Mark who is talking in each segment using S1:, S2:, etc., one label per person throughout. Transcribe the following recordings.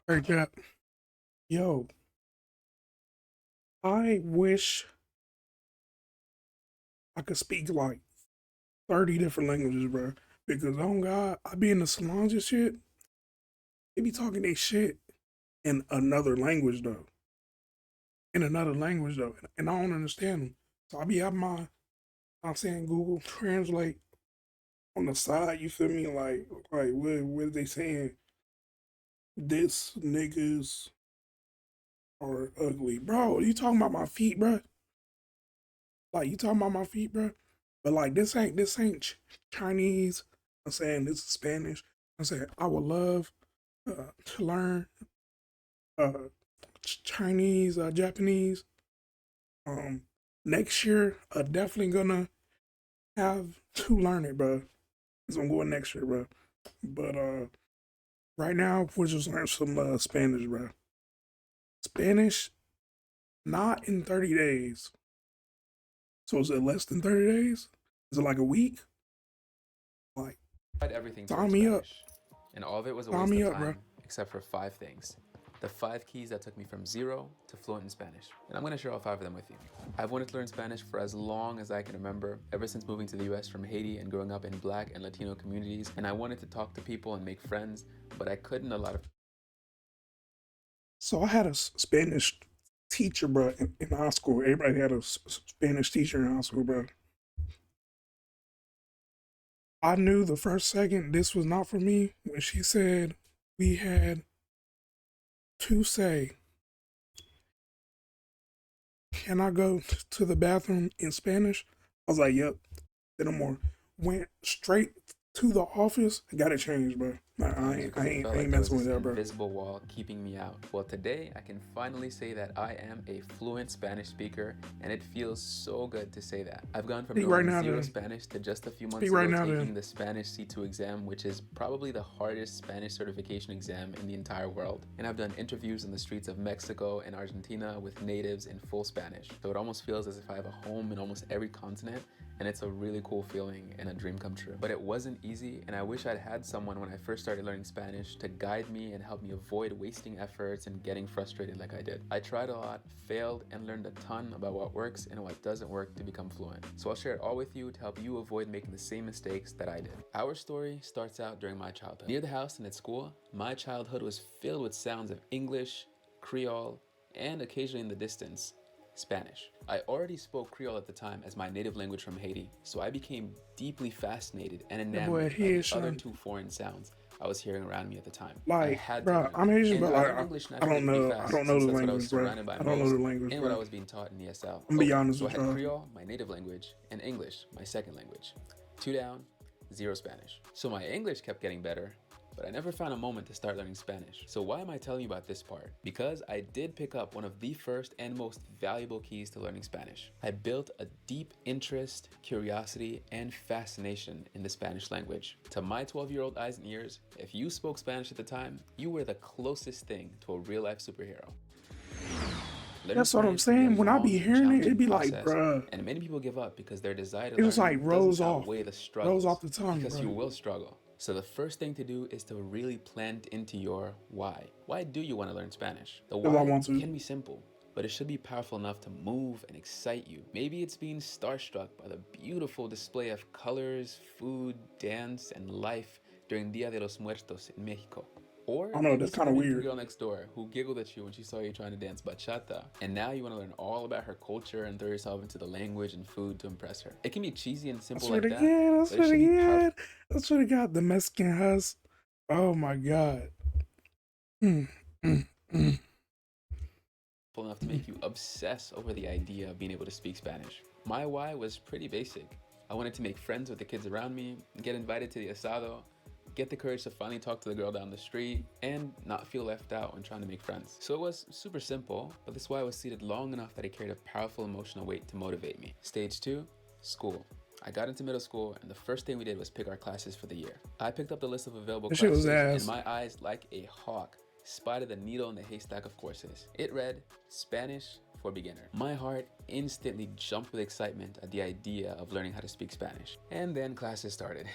S1: Hey, Jack. Yo, I wish I could speak like 30 different languages, bro. Because, oh God, I be in the salons and shit. They be talking they shit in another language, though. In another language, though. And I don't understand them. So I be having I'm saying Google Translate on the side, you feel me? Like what they saying? This niggas are ugly. Bro, you talking about my feet, bro? Like you talking about my feet, bro? But like this ain't Chinese. I'm saying this is Spanish. I'm saying I would love to learn uh, Chinese, Japanese. Um, Next year, definitely gonna have to learn it, bro. Cause I'm going next year, bro. But right now we're just learning some Spanish, bro. Spanish, not in 30 days. So is it less than 30 days? Is it like a week? Like,
S2: Tried everything to learn
S1: sign me up.
S2: Spanish, and all of it was a
S1: Sign
S2: waste
S1: me
S2: of
S1: up, bro.
S2: time except for five things. The five keys that took me from zero to fluent in Spanish. And I'm gonna share all five of them with you. I've wanted to learn Spanish for as long as I can remember, ever since moving to the US from Haiti and growing up in Black and Latino communities. And I wanted to talk to people and make friends, but I couldn't a lot of.
S1: So I had a Spanish teacher, bro, in high school. Everybody had a Spanish teacher in high school, bro. I knew the first second this was not for me when she said we had to say, "Can I go to the bathroom in Spanish?" I was like, "Yep." Then no more. Went straight to the office. I got it changed, bro. Like, I
S2: Times
S1: ain't,
S2: because
S1: I
S2: it
S1: ain't,
S2: felt
S1: I ain't
S2: like there was
S1: messing with
S2: this
S1: that, bro.
S2: invisible wall keeping me out. Well, today I can finally say that I am a fluent Spanish speaker, and it feels so good to say that. I've gone from
S1: Speak right
S2: knowing
S1: now,
S2: zero
S1: then.
S2: Spanish to just a few
S1: Speak
S2: months
S1: right
S2: ago
S1: now, then.
S2: taking the Spanish C2 exam, which is probably the hardest Spanish certification exam in the entire world. And I've done interviews in the streets of Mexico and Argentina with natives in full Spanish. So it almost feels as if I have a home in almost every continent, and it's a really cool feeling and a dream come true. But it wasn't easy, and I wish I'd had someone when I first started learning Spanish to guide me and help me avoid wasting efforts and getting frustrated like I did. I tried a lot, failed, and learned a ton about what works and what doesn't work to become fluent. So I'll share it all with you to help you avoid making the same mistakes that I did. Our story starts out during my childhood. Near the house and at school, my childhood was filled with sounds of English, Creole, and occasionally in the distance, Spanish. I already spoke Creole at the time as my native language from Haiti, so I became deeply fascinated and
S1: That boy
S2: enamored by
S1: here,
S2: the other
S1: son.
S2: two foreign sounds I was hearing around me at the time. I
S1: Like,
S2: had to
S1: bro,
S2: learn
S1: I'm
S2: them.
S1: Asian,
S2: And
S1: but
S2: I
S1: like,
S2: learned English
S1: I
S2: naturally
S1: don't
S2: pretty
S1: know. I don't
S2: fast
S1: know
S2: since
S1: the
S2: that's what I was
S1: language, bro.
S2: surrounded by
S1: I don't know
S2: most
S1: the language,
S2: and what I
S1: bro.
S2: was being taught in ESL.
S1: I'm gonna be honest
S2: So I
S1: with
S2: had
S1: y'all.
S2: Creole, my native language, and English, my second language. Two down, zero Spanish. So my English kept getting better, but I never found a moment to start learning Spanish. So why am I telling you about this part? Because I did pick up one of the first and most valuable keys to learning Spanish. I built a deep interest, curiosity, and fascination in the Spanish language. To my 12-year-old eyes and ears, if you spoke Spanish at the time, you were the closest thing to a real-life superhero. Learning
S1: That's what I'm
S2: Spanish can be a
S1: saying. When I be
S2: long and
S1: hearing it, it
S2: challenging
S1: be like,
S2: process,
S1: bruh,
S2: and many people give up because their desire to
S1: it just like
S2: learn doesn't
S1: rolls
S2: outweigh the
S1: off
S2: struggles,
S1: the tongue,
S2: because
S1: bro.
S2: you will struggle. So the first thing to do is to really plant into your why. Why do you want to learn Spanish? The
S1: Because I
S2: why
S1: want to.
S2: can be simple, but it should be powerful enough to move and excite you. Maybe it's being starstruck by the beautiful display of colors, food, dance, and life during Dia de los Muertos in Mexico. Or
S1: I don't know.
S2: maybe
S1: That's
S2: it's
S1: kind of
S2: learning the
S1: weird.
S2: girl next door who giggled at you when she saw you trying to dance bachata. And now you want to learn all about her culture and throw yourself into the language and food to impress her. It can be cheesy and
S1: I
S2: simple
S1: swear
S2: like
S1: to
S2: that,
S1: God. I
S2: but it
S1: swear
S2: should
S1: to
S2: be powerful
S1: God. I swear to God. The Mexican huss. Oh my God. Mm, mm, mm,
S2: enough to
S1: mm.
S2: make you obsess over the idea of being able to speak Spanish. My why was pretty basic. I wanted to make friends with the kids around me, get invited to the asado, get the courage to finally talk to the girl down the street, and not feel left out when trying to make friends. So it was super simple, but this why was seated long enough that it carried a powerful emotional weight to motivate me. Stage 2, school. I got into middle school, and the first thing we did was pick our classes for the year. I picked up the list of available
S1: That shit was
S2: classes, and
S1: ass.
S2: my eyes, like a hawk, spotted the needle in the haystack of courses. It read Spanish for Beginner. My heart instantly jumped with excitement at the idea of learning how to speak Spanish. And then classes started.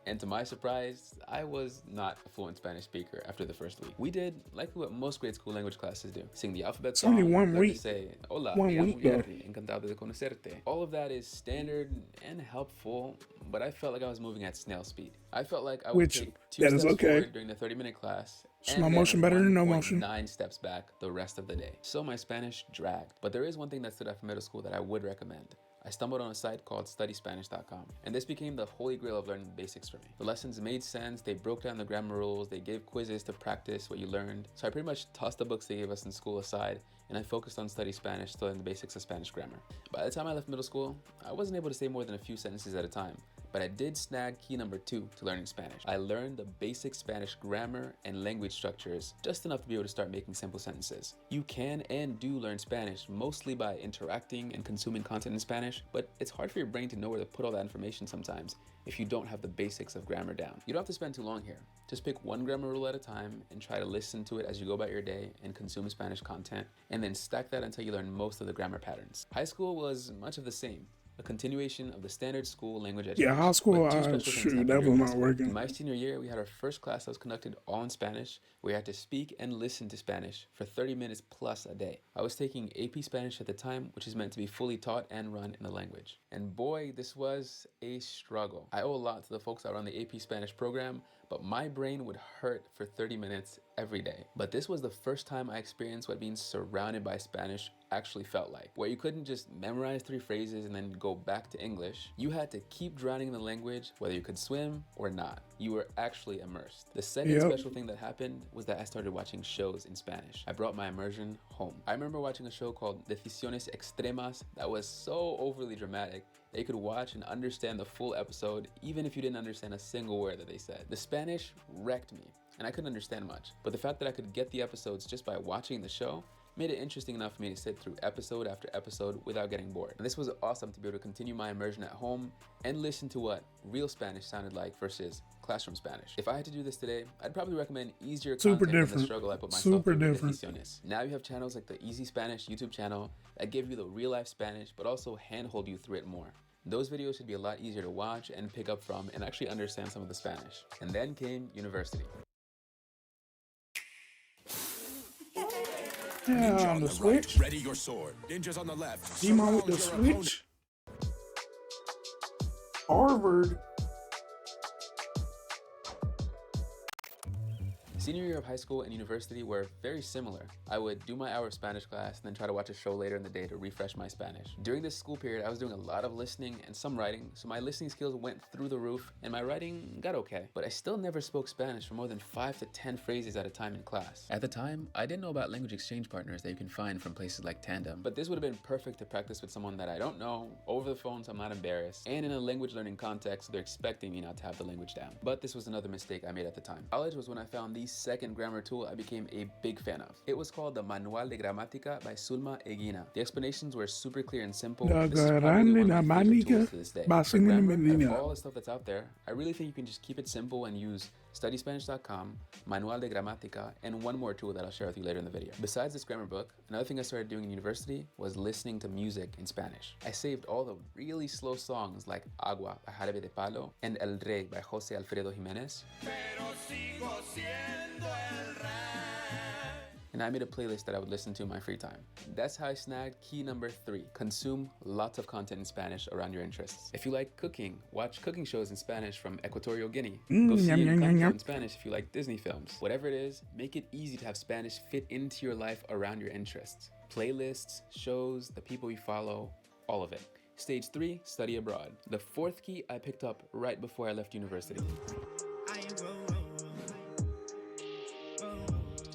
S2: And to my surprise, I was not a fluent Spanish speaker after the first week. We did likely what most grade school language classes do. Sing the alphabet
S1: It's only
S2: song,
S1: one
S2: learn to
S1: week.
S2: say, hola, me
S1: 1
S2: llamo
S1: week though.
S2: Jordi, encantado de conocerte. All of that is standard and helpful, but I felt like I was moving at snail speed. I felt like I would
S1: Which,
S2: take 2
S1: that is
S2: steps
S1: okay.
S2: forward during the 30-minute class,
S1: Slow
S2: and
S1: motion
S2: then
S1: better than no motion.
S2: 1.9 steps back the rest of the day. So my Spanish dragged. But there is one thing that stood out from middle school that I would recommend. I stumbled on a site called studyspanish.com, and this became the holy grail of learning basics for me. The lessons made sense, they broke down the grammar rules, they gave quizzes to practice what you learned. So I pretty much tossed the books they gave us in school aside, and I focused on study Spanish to learn the basics of Spanish grammar. By the time I left middle school, I wasn't able to say more than a few sentences at a time, but I did snag key number 2 to learning Spanish. I learned the basic Spanish grammar and language structures, just enough to be able to start making simple sentences. You can and do learn Spanish mostly by interacting and consuming content in Spanish, but it's hard for your brain to know where to put all that information sometimes if you don't have the basics of grammar down. You don't have to spend too long here. Just pick one grammar rule at a time and try to listen to it as you go about your day and consume Spanish content, and then stack that until you learn most of the grammar patterns. High school was much of the same. A continuation of the standard school language education.
S1: Yeah, high school,
S2: But two special things
S1: shoot,
S2: happened
S1: that
S2: during
S1: was
S2: high
S1: not
S2: school.
S1: working.
S2: In my senior year, we had our first class that was conducted all in Spanish. We had to speak and listen to Spanish for 30 minutes plus a day. I was taking AP Spanish at the time, which is meant to be fully taught and run in the language. And boy, this was a struggle. I owe a lot to the folks that run the AP Spanish program, but my brain would hurt for 30 minutes every day. But this was the first time I experienced what being surrounded by Spanish actually felt like, where you couldn't just memorize 3 phrases and then go back to English. You had to keep drowning in the language, whether you could swim or not. You were actually immersed. The second special thing that happened was that I started watching shows in Spanish. I brought my immersion home. I remember watching a show called Decisiones Extremas that was so overly dramatic that you could watch and understand the full episode even if you didn't understand a single word that they said. The Spanish wrecked me, and I couldn't understand much. But the fact that I could get the episodes just by watching the show made it interesting enough for me to sit through episode after episode without getting bored. And this was awesome to be able to continue my immersion at home and listen to what real Spanish sounded like versus classroom Spanish. If I had to do this today, I'd probably recommend easier content than the struggle I put myself through with Decisiones. Now you have channels like the Easy Spanish YouTube channel that give you the real life Spanish, but also handhold you through it more. Those videos should be a lot easier to watch and pick up from and actually understand some of the Spanish. And then came university.
S1: Yeah, on the Switch.
S3: Ready your sword. Ninjas on the left.
S1: Demon with the Switch. Harvard.
S2: Senior year of high school and university were very similar. I would do my hour of Spanish class and then try to watch a show later in the day to refresh my Spanish. During this school period, I was doing a lot of listening and some writing, so my listening skills went through the roof and my writing got okay. But I still never spoke Spanish for more than 5 to 10 phrases at a time in class. At the time, I didn't know about language exchange partners that you can find from places like Tandem, but this would have been perfect to practice with someone that I don't know, over the phone so I'm not embarrassed, and in a language learning context so they're expecting me not to have the language down. But this was another mistake I made at the time. College was when I found the second grammar tool I became a big fan of. It was called the Manual de Gramática by Zulma Eguina. The explanations were super clear and simple. This is probably one of my favorite tools to this day. For grammar, out of all the stuff that's out there, I really think you can just keep it simple and use studyspanish.com, Manual de Gramática, and one more tool that I'll share with you later in the video. Besides this grammar book, another thing I started doing in university was listening to music in Spanish. I saved all the really slow songs like Agua by Jarabe de Palo and El Rey by Jose Alfredo Jimenez. And I made a playlist that I would listen to in my free time. That's how I snagged key number 3. Consume lots of content in Spanish around your interests. If you like cooking, watch cooking shows in Spanish from Equatorial Guinea. Go see Encanto in Spanish if you like Disney films. Whatever it is, make it easy to have Spanish fit into your life around your interests. Playlists, shows, the people you follow, all of it. Stage 3, study abroad. The 4th key I picked up right before I left university.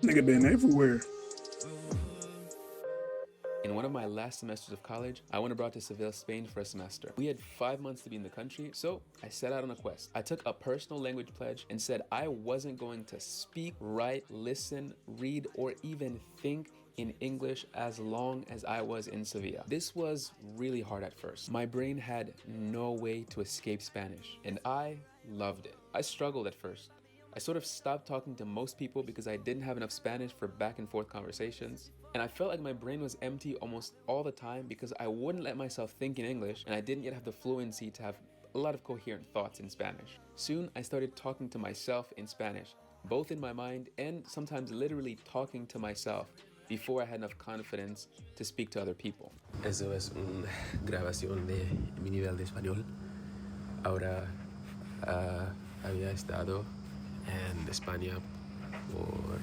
S1: Nigga been everywhere.
S2: In one of my last semesters of college, I went abroad to Seville, Spain for a semester. We had 5 months to be in the country, so I set out on a quest. I took a personal language pledge and said I wasn't going to speak, write, listen, read, or even think in English as long as I was in Sevilla. This was really hard at first. My brain had no way to escape Spanish, and I loved it. I struggled at first. I sort of stopped talking to most people because I didn't have enough Spanish for back and forth conversations. And I felt like my brain was empty almost all the time because I wouldn't let myself think in English and I didn't yet have the fluency to have a lot of coherent thoughts in Spanish. Soon, I started talking to myself in Spanish, both in my mind and sometimes literally talking to myself before I had enough confidence to speak to other people.
S4: Eso es una grabación de mi nivel de español. Ahora había estado en España por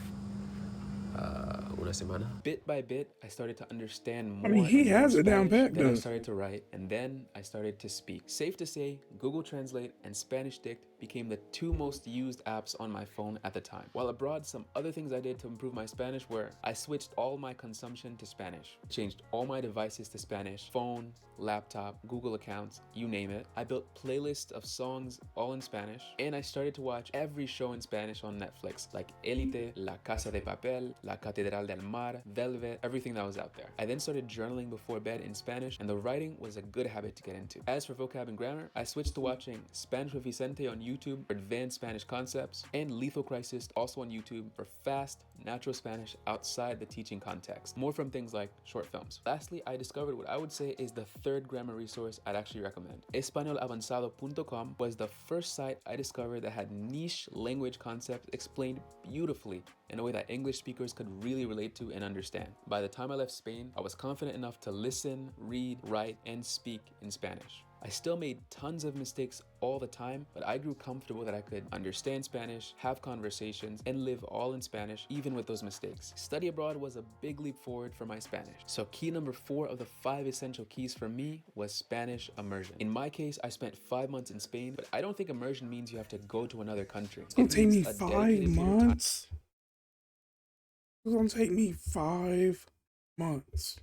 S4: una semana.
S2: Bit by bit, I started to understand more.
S1: I mean, he
S2: and more
S1: has it down
S2: Spanish.
S1: pat,
S2: Then I
S1: though.
S2: started to write, and then I started to speak. Safe to say, Google Translate and Spanish Dict became the two most used apps on my phone at the time. While abroad, some other things I did to improve my Spanish were I switched all my consumption to Spanish, changed all my devices to Spanish, phone, laptop, Google accounts, you name it. I built playlists of songs all in Spanish, and I started to watch every show in Spanish on Netflix, like Elite, La Casa de Papel, La Catedral del Mar, Velvet, everything that was out there. I then started journaling before bed in Spanish, and the writing was a good habit to get into. As for vocab and grammar, I switched to watching Spanish with Vicente on YouTube for advanced Spanish concepts, and Lethal Crisis also on YouTube for fast, natural Spanish outside the teaching context, more from things like short films. Lastly, I discovered what I would say is the third grammar resource I'd actually recommend. EspanolAvanzado.com was the first site I discovered that had niche language concepts explained beautifully in a way that English speakers could really relate to and understand. By the time I left Spain, I was confident enough to listen, read, write, and speak in Spanish. I still made tons of mistakes all the time, but I grew comfortable that I could understand Spanish, have conversations, and live all in Spanish, even with those mistakes. Study abroad was a big leap forward for my Spanish. So key number 4 of the 5 essential keys for me was Spanish immersion. In my case, I spent 5 months in Spain, but I don't think immersion means you have to go to another country.
S1: It's gonna take me
S2: means a
S1: 5
S2: dedicated period of time.
S1: months. It's gonna take me 5 months.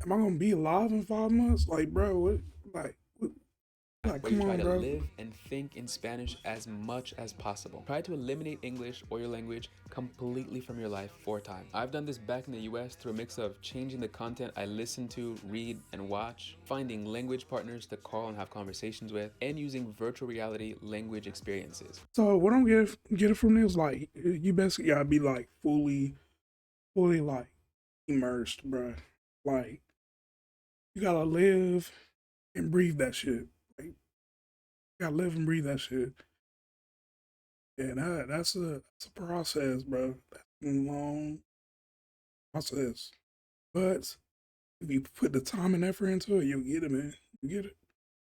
S1: Am I gonna be alive in 5 months? Like, bro, what? Like,
S2: Where
S1: come
S2: you try
S1: on,
S2: to
S1: bro.
S2: live and think in Spanish as much as possible. Try to eliminate English or your language completely from your life for a time. I've done this back in the US through a mix of changing the content I listen to, read, and watch, finding language partners to call and have conversations with, and using virtual reality language experiences.
S1: So what I'm get it from this, like, you basically gotta be like fully like immersed, bro. Like, you gotta live and breathe that shit. Like, you gotta live and breathe that shit. And that's a process, bro. That's a long process. But if you put the time and effort into it, you'll get it, man. You get it.